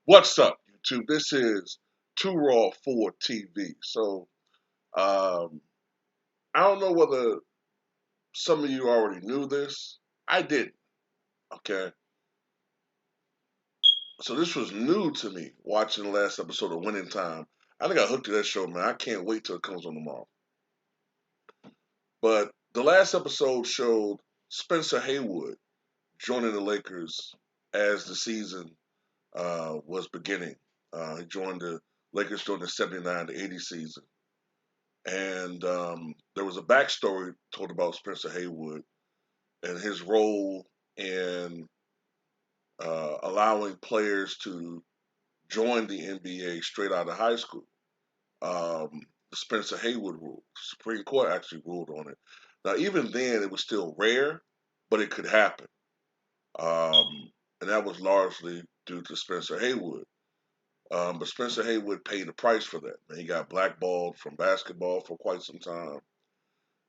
What's up, YouTube? This is Two Raw 4 TV. Um, I don't know whether some of you already knew this. I didn't. Okay. So this was new to me watching the last episode of Winning Time. I think I hooked to that show, man. I can't wait till it comes on tomorrow. But the last episode showed Spencer Haywood joining the Lakers as the season was beginning. He joined the Lakers during the 79 to 80 season. And there was a backstory told about Spencer Haywood and his role in allowing players to join the NBA straight out of high school. The Spencer Haywood rule. The Supreme Court actually ruled on it. Now, even then, it was still rare, but it could happen. And that was largely due to Spencer Haywood. But Spencer Haywood paid the price for that. Man, he got blackballed from basketball for quite some time.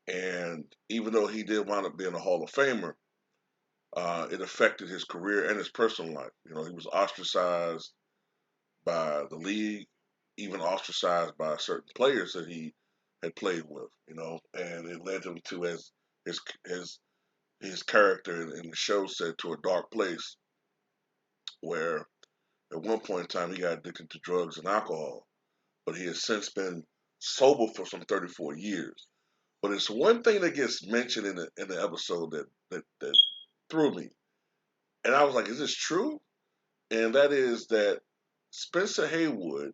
And even though he did wind up being a Hall of Famer, it affected his career and his personal life. You know, he was ostracized by the league, even ostracized by certain players that he had played with. You know, and it led him to, as his his his character in the show said, to a dark place where at one point in time he got addicted to drugs and alcohol. But he has since been sober for some 34 years. But it's one thing that gets mentioned in the episode that threw me, and I was like, "Is this true?" And that is that Spencer Haywood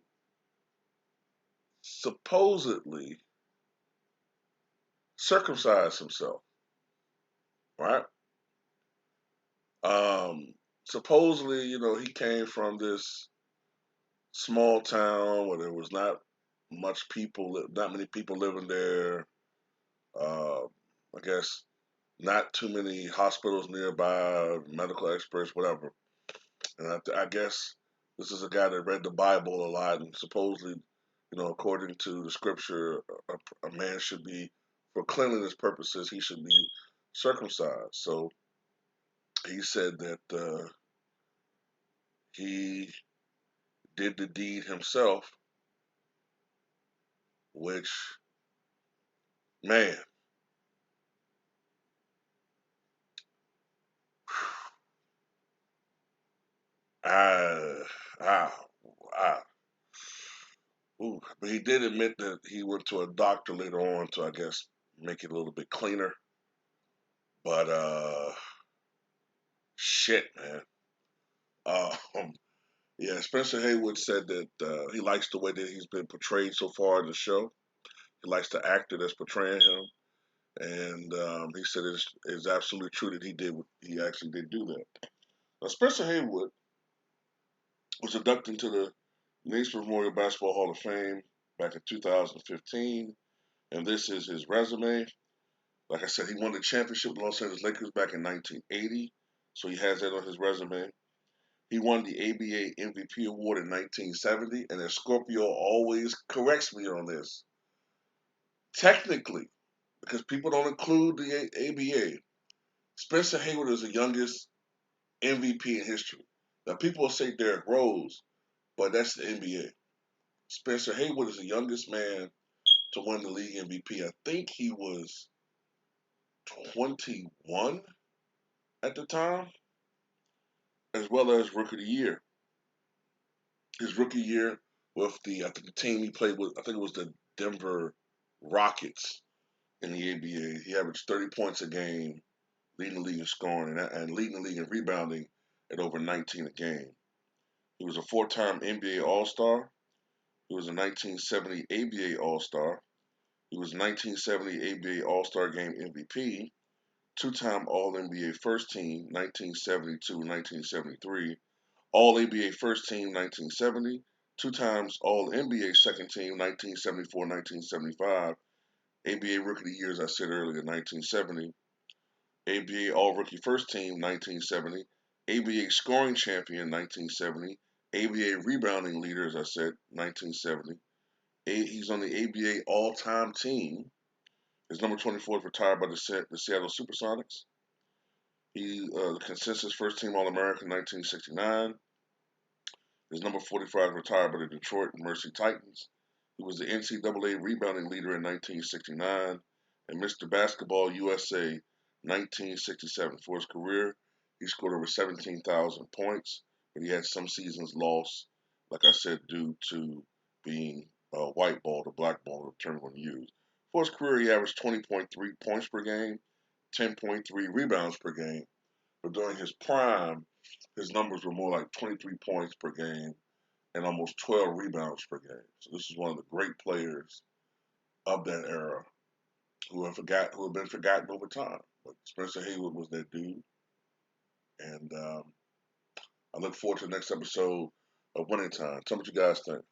supposedly circumcised himself, right? Um, Supposedly, you know, he came from this small town where there was not much people, not many people living there. Uh, I guess not too many hospitals nearby, medical experts, whatever. And I guess this is a guy that read the Bible a lot, and supposedly, you know, according to the scripture, a man should be, for cleanliness purposes, he should be circumcised. So he said that he did the deed himself, which, man, I, I, I, ooh. But he did admit that he went to a doctor later on to, I guess, make it a little bit cleaner. But shit, man. Um, Yeah, Spencer Haywood said that he likes the way that he's been portrayed so far in the show. He likes the actor that's portraying him, and he said it's absolutely true that he actually did do that. Now, Spencer Haywood was inducted into the Naismith Memorial Basketball Hall of Fame back in 2015, and this is his resume. Like I said, he won the championship with the Los Angeles Lakers back in 1980, so he has that on his resume. He won the ABA MVP award in 1970, and as Scorpio always corrects me on this, technically, because people don't include the ABA, Spencer Haywood is the youngest MVP in history. Now, people will say Derrick Rose, but that's the NBA. Spencer Haywood is the youngest man to win the league MVP. I think he was 21 at the time, as well as Rookie of the Year. His rookie year with I think the team he played with, I think it was the Denver Rockets in the ABA. He averaged 30 points a game, leading the league in scoring and leading the league in rebounding at over 19 a game. He was a four-time NBA All-Star. He was a 1970 ABA All-Star. He was 1970 ABA All-Star Game MVP, two-time All-NBA First Team 1972-1973, All-ABA First Team 1970, two times All-NBA Second Team 1974-1975, ABA Rookie of the Year, as I said earlier, 1970, ABA All-Rookie First Team 1970, ABA Scoring Champion 1970, ABA Rebounding Leader, as I said, 1970. He's on the ABA All-Time Team. His number 24 is retired by the Seattle Supersonics. He consensus First Team All-American 1969. His number 45 retired by the Detroit Mercy Titans. He was the NCAA rebounding leader in 1969 and Mr. Basketball USA 1967. For his career, he scored over 17,000 points, but he had some seasons lost, like I said, due to being white ball to black ball, the term when used. For his career, he averaged 20.3 points per game, 10.3 rebounds per game, but during his prime, his numbers were more like 23 points per game and almost 12 rebounds per game. So this is one of the great players of that era who have been forgotten over time. But Spencer Haywood was that dude, and I look forward to the next episode of Winning Time. Tell me what you guys think.